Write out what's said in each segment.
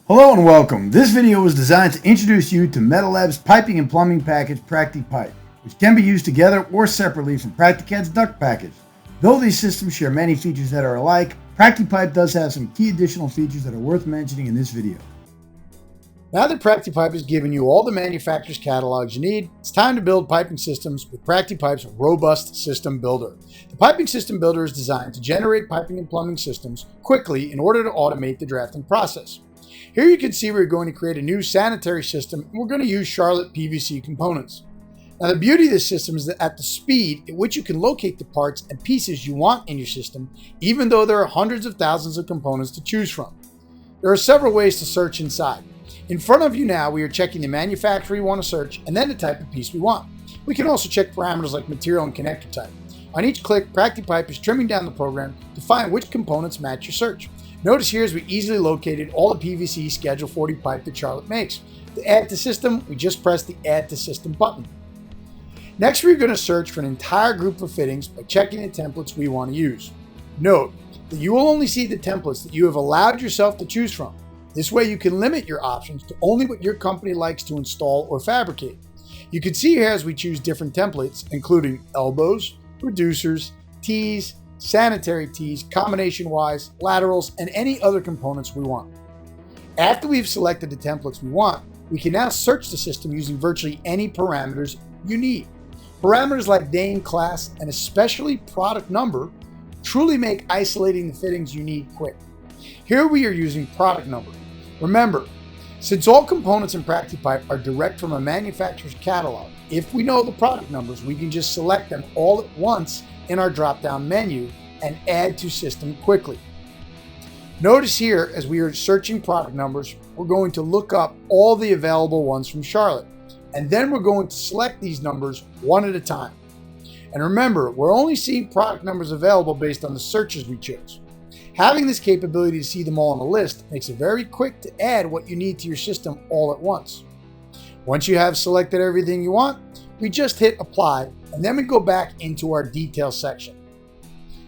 Hello and welcome. This video was designed to introduce you to MetaLab's piping and plumbing package PractiPIPE, which can be used together or separately from PractiCAD's duct package. Though these systems share many features that are alike, PractiPIPE does have some key additional features that are worth mentioning in this video. Now that PractiPIPE has given you all the manufacturer's catalogs you need, it's time to build piping systems with PractiPIPE's robust system builder. The piping system builder is designed to generate piping and plumbing systems quickly in order to automate the drafting process. Here you can see we're going to create a new sanitary system, and we're going to use Charlotte PVC components. Now the beauty of this system is that at the speed at which you can locate the parts and pieces you want in your system, even though there are hundreds of thousands of components to choose from. There are several ways to search inside. In front of you now, we are checking the manufacturer we want to search and then the type of piece we want. We can also check parameters like material and connector type. On each click, PractiPIPE is trimming down the program to find which components match your search. Notice here as we easily located all the PVC Schedule 40 pipe that Charlotte makes. To add to system, we just press the Add to System button. Next, we're going to search for an entire group of fittings by checking the templates we want to use. Note that you will only see the templates that you have allowed yourself to choose from. This way you can limit your options to only what your company likes to install or fabricate. You can see here as we choose different templates, including elbows, reducers, T's, sanitary T's, combination-wise, laterals, and any other components we want. After we've selected the templates we want, we can now search the system using virtually any parameters you need. Parameters like name, class, and especially product number truly make isolating the fittings you need quick. Here we are using product number. Remember, since all components in PractiPIPE are direct from a manufacturer's catalog, if we know the product numbers, we can just select them all at once in our drop-down menu and add to system quickly. Notice here, as we are searching product numbers, we're going to look up all the available ones from Charlotte, and then we're going to select these numbers one at a time. And remember, we're only seeing product numbers available based on the searches we chose. Having this capability to see them all on a list makes it very quick to add what you need to your system all at once. Once you have selected everything you want, we just hit apply, and then we go back into our details section.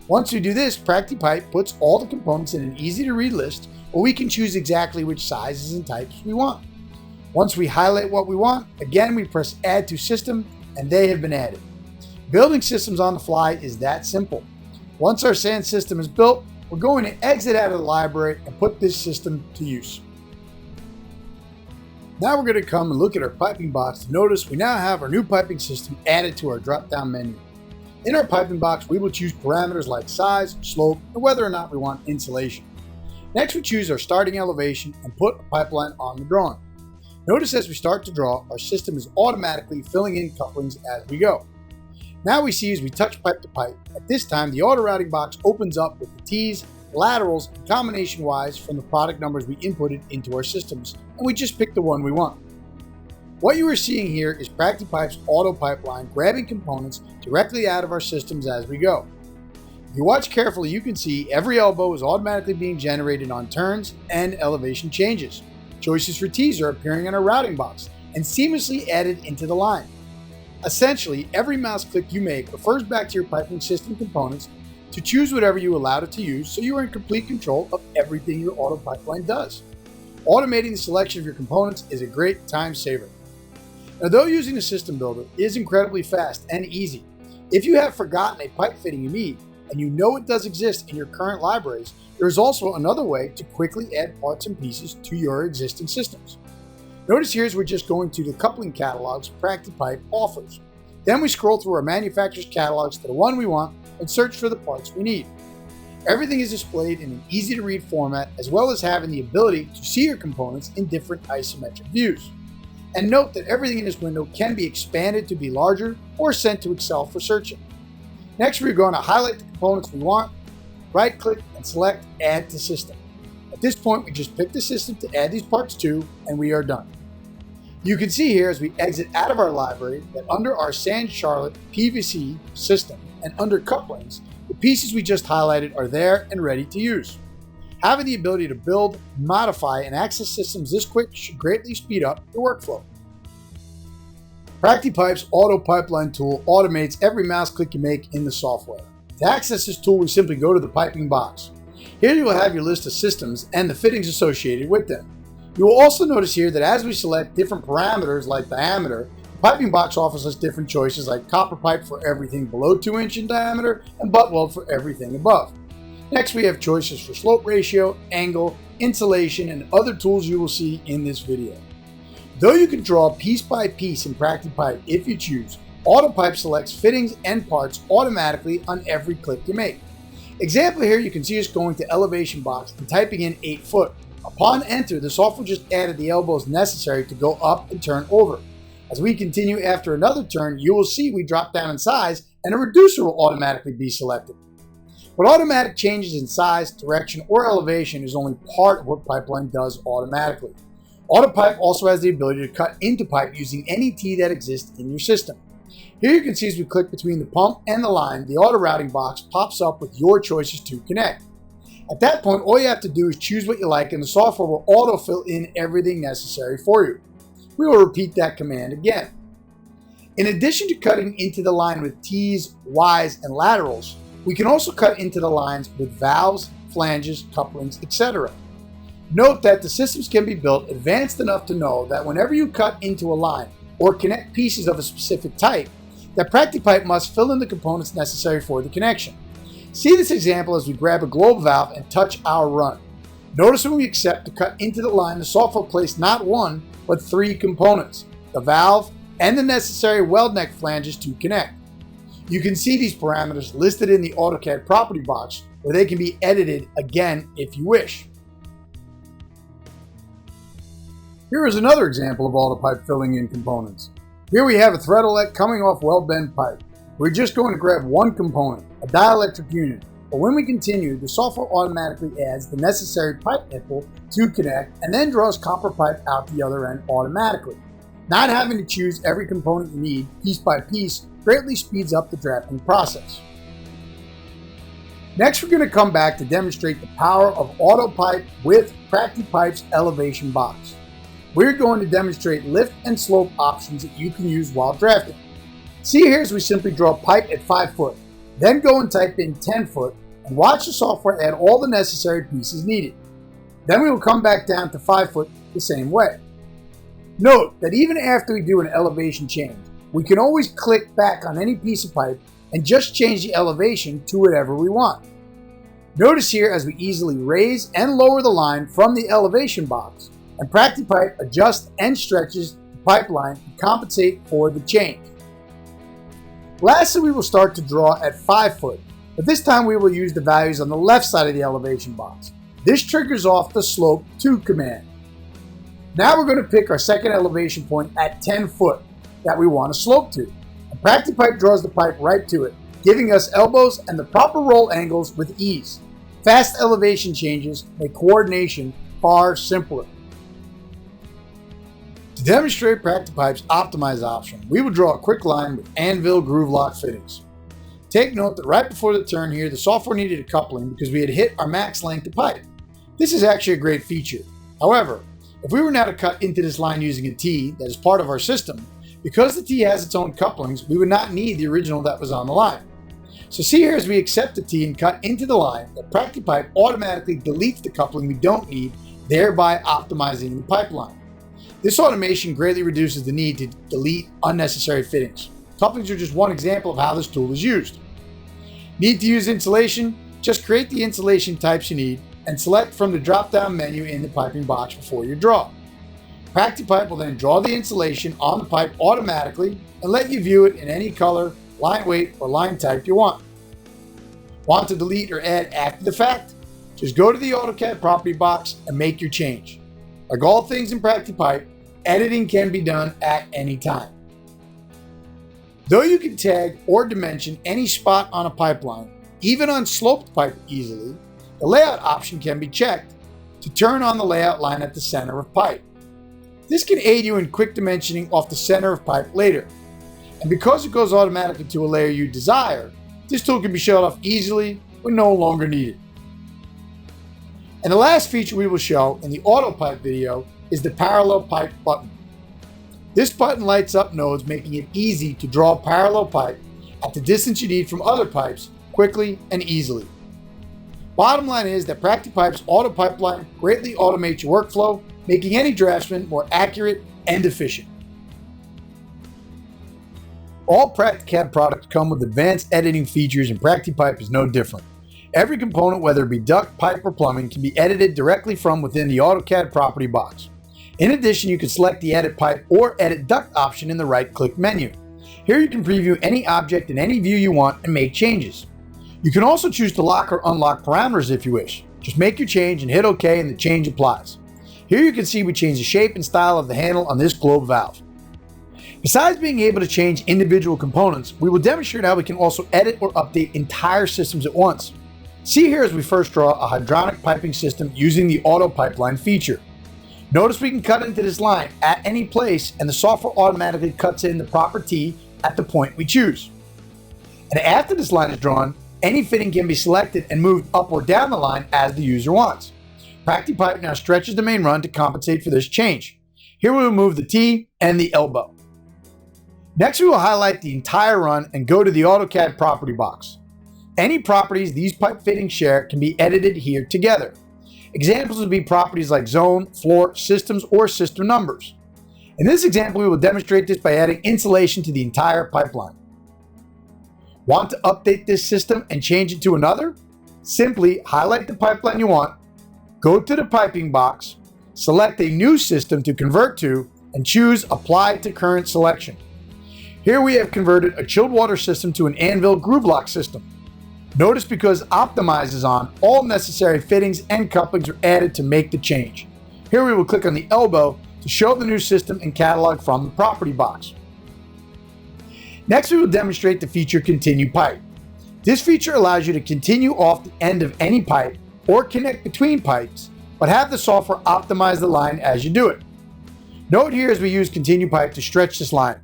Once we do this, PractiPIPE puts all the components in an easy to read list where we can choose exactly which sizes and types we want. Once we highlight what we want, again we press add to system and they have been added. Building systems on the fly is that simple. Once our sand system is built, we're going to exit out of the library and put this system to use. Now we're going to come and look at our piping box to notice we now have our new piping system added to our drop-down menu. In our piping box, we will choose parameters like size, slope, and whether or not we want insulation. Next, we choose our starting elevation and put a pipeline on the drawing. Notice as we start to draw, our system is automatically filling in couplings as we go. Now we see as we touch pipe to pipe, at this time the auto routing box opens up with the T's, laterals, and combination-wise from the product numbers we inputted into our systems, and we just pick the one we want. What you are seeing here is PractiPIPE's auto pipeline grabbing components directly out of our systems as we go. If you watch carefully, you can see every elbow is automatically being generated on turns and elevation changes. Choices for T's are appearing in our routing box and seamlessly added into the line. Essentially, every mouse click you make refers back to your piping system components to choose whatever you allowed it to use, so you are in complete control of everything your auto pipeline does. Automating the selection of your components is a great time saver. Now, though using the system builder is incredibly fast and easy, if you have forgotten a pipe fitting you need and you know it does exist in your current libraries, there is also another way to quickly add parts and pieces to your existing systems. Notice here as we're just going to the coupling catalogs PractiPIPE offers. Then we scroll through our manufacturer's catalogs to the one we want and search for the parts we need. Everything is displayed in an easy to read format, as well as having the ability to see your components in different isometric views. And note that everything in this window can be expanded to be larger or sent to Excel for searching. Next, we're going to highlight the components we want, right click and select Add to System. At this point, we just pick the system to add these parts to, and we are done. You can see here as we exit out of our library that under our Sand Charlotte PVC system and under couplings, the pieces we just highlighted are there and ready to use. Having the ability to build, modify, and access systems this quick should greatly speed up the workflow. PractiPIPE's Auto Pipeline tool automates every mouse click you make in the software. To access this tool, we simply go to the piping box. Here you will have your list of systems and the fittings associated with them. You will also notice here that as we select different parameters like diameter, the piping box offers us different choices like copper pipe for everything below 2 inch in diameter and butt weld for everything above. Next, we have choices for slope ratio, angle, insulation, and other tools you will see in this video. Though you can draw piece by piece in PractiPIPE if you choose, AutoPipe selects fittings and parts automatically on every click you make. Example here, you can see us going to elevation box and typing in 8 foot. Upon enter, the software just added the elbows necessary to go up and turn over. As we continue after another turn, you will see we drop down in size and a reducer will automatically be selected. But automatic changes in size, direction, or elevation is only part of what Pipeline does automatically. AutoPipe also has the ability to cut into pipe using any T that exists in your system. Here you can see as we click between the pump and the line, the auto routing box pops up with your choices to connect. At that point, all you have to do is choose what you like and the software will auto fill in everything necessary for you. We will repeat that command again. In addition to cutting into the line with T's, Y's, and laterals, we can also cut into the lines with valves, flanges, couplings, etc. Note that the systems can be built advanced enough to know that whenever you cut into a line or connect pieces of a specific type, that PractiPIPE must fill in the components necessary for the connection. See this example as we grab a globe valve and touch our run. Notice when we accept to cut into the line, the software placed not one, but 3 components, the valve and the necessary weld neck flanges to connect. You can see these parameters listed in the AutoCAD property box where they can be edited again if you wish. Here is another example of AutoPipe filling in components. Here we have a threadlet coming off weld bend pipe. We're just going to grab one component, a dielectric unit, but when we continue, the software automatically adds the necessary pipe nipple to connect and then draws copper pipe out the other end automatically. Not having to choose every component you need piece by piece greatly speeds up the drafting process. Next, we're going to come back to demonstrate the power of AutoPipe with PractiPIPE's elevation box. We're going to demonstrate lift and slope options that you can use while drafting. See here as we simply draw pipe at 5 foot, then go and type in 10 foot and watch the software add all the necessary pieces needed. Then we will come back down to 5 foot the same way. Note that even after we do an elevation change, we can always click back on any piece of pipe and just change the elevation to whatever we want. Notice here as we easily raise and lower the line from the elevation box, and PractiPIPE adjusts and stretches the pipeline to compensate for the change. Lastly, we will start to draw at 5 foot, but this time we will use the values on the left side of the elevation box. This triggers off the slope to command. Now we're going to pick our second elevation point at 10 foot that we want to slope to. And PractiPIPE draws the pipe right to it, giving us elbows and the proper roll angles with ease. Fast elevation changes make coordination far simpler. To demonstrate PractiPIPE's optimize option, we will draw a quick line with anvil groove lock fittings. Take note that right before the turn here, the software needed a coupling because we had hit our max length of pipe. This is actually a great feature. However, if we were now to cut into this line using a T that is part of our system, because the T has its own couplings, we would not need the original that was on the line. So see here as we accept the T and cut into the line, that PractiPIPE automatically deletes the coupling we don't need, thereby optimizing the pipeline. This automation greatly reduces the need to delete unnecessary fittings. Couplings are just one example of how this tool is used. Need to use insulation? Just create the insulation types you need and select from the drop-down menu in the piping box before you draw. PractiPIPE will then draw the insulation on the pipe automatically and let you view it in any color, line weight, or line type you want. Want to delete or add after the fact? Just go to the AutoCAD property box and make your change. Like all things in PractiPIPE, editing can be done at any time. Though you can tag or dimension any spot on a pipeline, even on sloped pipe easily, the layout option can be checked to turn on the layout line at the center of pipe. This can aid you in quick dimensioning off the center of pipe later. And because it goes automatically to a layer you desire, this tool can be shut off easily when no longer needed. And the last feature we will show in the AutoPipe video is the parallel pipe button. This button lights up nodes, making it easy to draw parallel pipe at the distance you need from other pipes quickly and easily. Bottom line is that PractiPIPE's AutoPipeline greatly automates your workflow making any draftsman more accurate and efficient. All PractiCAD products come with advanced editing features, and PractiPIPE is no different. Every component, whether it be duct, pipe, or plumbing, can be edited directly from within the AutoCAD property box. In addition, you can select the Edit Pipe or Edit Duct option in the right-click menu. Here you can preview any object in any view you want and make changes. You can also choose to lock or unlock parameters if you wish. Just make your change and hit OK, and the change applies. Here you can see we change the shape and style of the handle on this globe valve. Besides being able to change individual components, we will demonstrate how we can also edit or update entire systems at once. See here as we first draw a hydronic piping system using the AutoPipe line feature. Notice we can cut into this line at any place, and the software automatically cuts in the proper T at the point we choose. And after this line is drawn, any fitting can be selected and moved up or down the line as the user wants. PractiPIPE now stretches the main run to compensate for this change. Here we will move the T and the elbow. Next, we will highlight the entire run and go to the AutoCAD property box. Any properties these pipe fittings share can be edited here together. Examples would be properties like zone, floor, systems, or system numbers. In this example, we will demonstrate this by adding insulation to the entire pipeline. Want to update this system and change it to another? Simply highlight the pipeline you want, go to the piping box, select a new system to convert to, and choose Apply to Current Selection. Here we have converted a chilled water system to an anvil groove lock system. Notice because Optimize is on, all necessary fittings and couplings are added to make the change. Here we will click on the elbow to show the new system and catalog from the property box. Next, we will demonstrate the feature Continue Pipe. This feature allows you to continue off the end of any pipe or connect between pipes, but have the software optimize the line as you do it. Note here as we use Continue Pipe to stretch this line.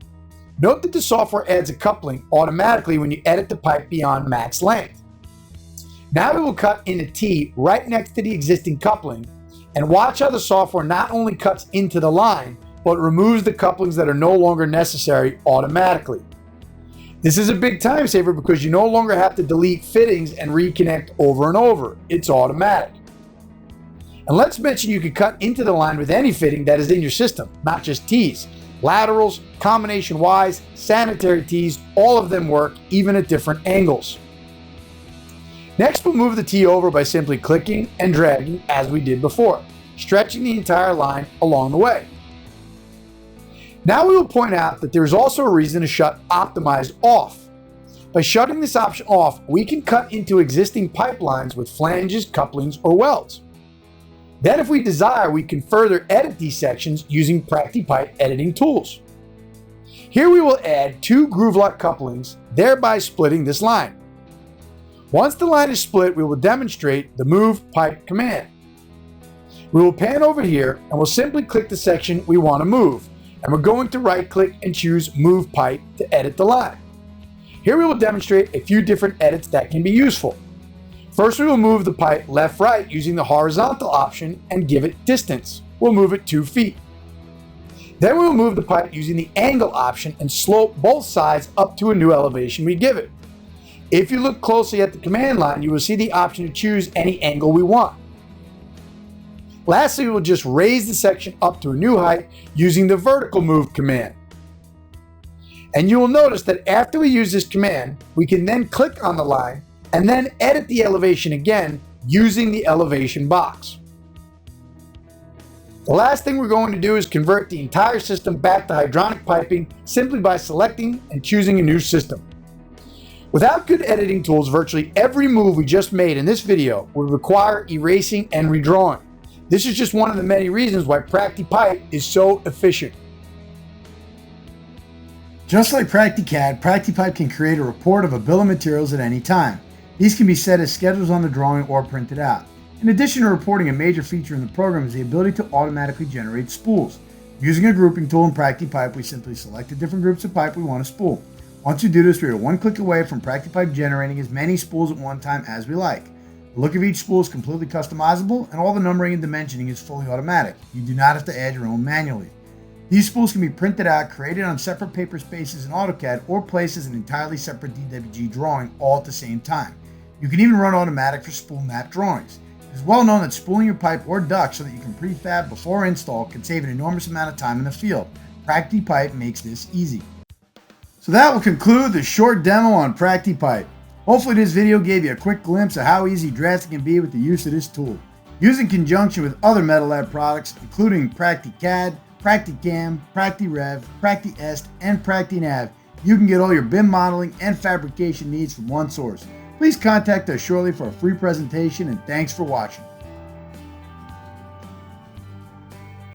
Note that the software adds a coupling automatically when you edit the pipe beyond max length. Now we will cut in a T right next to the existing coupling, and watch how the software not only cuts into the line, but removes the couplings that are no longer necessary automatically. This is a big time saver because you no longer have to delete fittings and reconnect over and over. It's automatic. And let's mention you can cut into the line with any fitting that is in your system, not just T's. Laterals, combination Ys, sanitary T's, all of them work, even at different angles. Next, we'll move the T over by simply clicking and dragging as we did before, stretching the entire line along the way. Now we will point out that there is also a reason to shut Optimize off. By shutting this option off, we can cut into existing pipelines with flanges, couplings, or welds. Then if we desire, we can further edit these sections using PractiPIPE editing tools. Here we will add 2 groove lock couplings, thereby splitting this line. Once the line is split, we will demonstrate the Move Pipe command. We will pan over here and we'll simply click the section we want to move, and we're going to right click and choose Move Pipe to edit the line. Here we will demonstrate a few different edits that can be useful. First, we will move the pipe left-right using the horizontal option and give it distance. We'll move it 2 feet. Then we will move the pipe using the angle option and slope both sides up to a new elevation we give it. If you look closely at the command line, you will see the option to choose any angle we want. Lastly, we will just raise the section up to a new height using the vertical move command. And you will notice that after we use this command, we can then click on the line and then edit the elevation again using the elevation box. The last thing we're going to do is convert the entire system back to hydronic piping simply by selecting and choosing a new system. Without good editing tools, virtually every move we just made in this video would require erasing and redrawing. This is just one of the many reasons why PractiPIPE is so efficient. Just like PractiCAD, PractiPIPE can create a report of a bill of materials at any time. These can be set as schedules on the drawing or printed out. In addition to reporting, a major feature in the program is the ability to automatically generate spools. Using a grouping tool in PractiPIPE, we simply select the different groups of pipe we want to spool. Once you do this, we are one click away from PractiPIPE generating as many spools at one time as we like. The look of each spool is completely customizable, and all the numbering and dimensioning is fully automatic. You do not have to add your own manually. These spools can be printed out, created on separate paper spaces in AutoCAD, or placed as an entirely separate DWG drawing all at the same time. You can even run automatic for spool map drawings. It is well known that spooling your pipe or duct so that you can prefab before install can save an enormous amount of time in the field. PractiPIPE makes this easy. So that will conclude the short demo on PractiPIPE. Hopefully this video gave you a quick glimpse of how easy drafting can be with the use of this tool. Used in conjunction with other MetaLab products, including PractiCAD, PractiCam, PractiRev, PractiEst, and PractiNav, you can get all your BIM modeling and fabrication needs from one source. Please contact us shortly for a free presentation, and thanks for watching.